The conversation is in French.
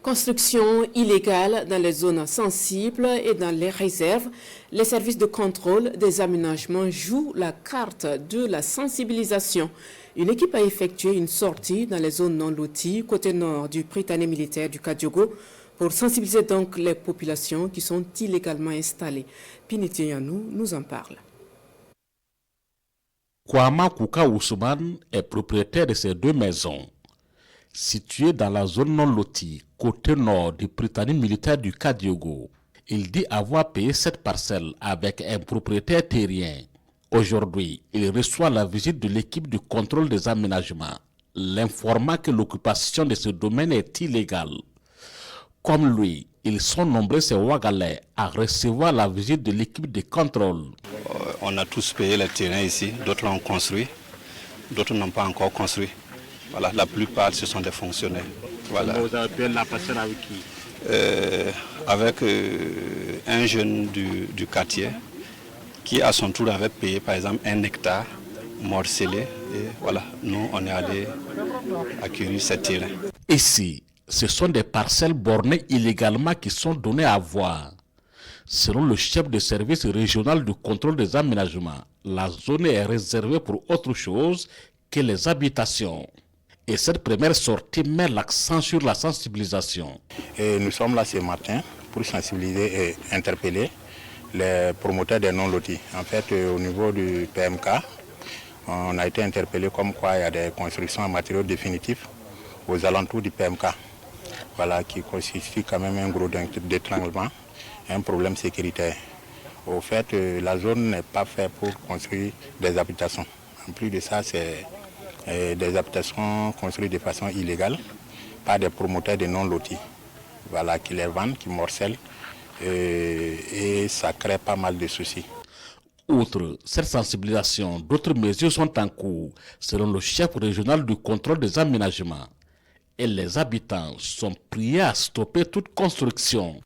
Construction illégale dans les zones sensibles et dans les réserves, les services de contrôle des aménagements jouent la carte de la sensibilisation. Une équipe a effectué une sortie dans les zones non loties, côté nord du Prytanée militaire du Kadiogo, pour sensibiliser donc les populations qui sont illégalement installées. Piniti Yanou nous en parle. Kwama Kouka Ousmane est propriétaire de ces deux maisons. Situé dans la zone non lotie, côté nord du Prytanée militaire du Kadiogo. Il dit avoir payé cette parcelle avec un propriétaire terrien. Aujourd'hui, il reçoit la visite de l'équipe du contrôle des aménagements, l'informant que l'occupation de ce domaine est illégale. Comme lui, ils sont nombreux ces Ouagalais à recevoir la visite de l'équipe de contrôle. On a tous payé les terrains ici, d'autres l'ont construit, d'autres n'ont pas encore construit. Voilà, la plupart, ce sont des fonctionnaires. Voilà. Vous avez payé la parcelle avec qui? Avec un jeune du quartier qui, à son tour, avait payé, par exemple, 1 hectare morcelé. Et voilà, nous, on est allés acquérir ces terrains. Ici, ce sont des parcelles bornées illégalement qui sont données à voir. Selon le chef de service régional du contrôle des aménagements, la zone est réservée pour autre chose que les habitations. Et cette première sortie met l'accent sur la sensibilisation. Et nous sommes là ce matin pour sensibiliser et interpeller les promoteurs des non-lotis. En fait, au niveau du PMK, on a été interpellé comme quoi il y a des constructions en matériaux définitifs aux alentours du PMK. Voilà, qui constitue quand même un gros d'étranglement, un problème sécuritaire. Au fait, la zone n'est pas faite pour construire des habitations. En plus de ça, c'est des habitations construites de façon illégale par des promoteurs de non-lotis. Voilà, qui les vendent, qui morcellent, et ça crée pas mal de soucis. Outre cette sensibilisation, d'autres mesures sont en cours, selon le chef régional du contrôle des aménagements. Et les habitants sont priés à stopper toute construction.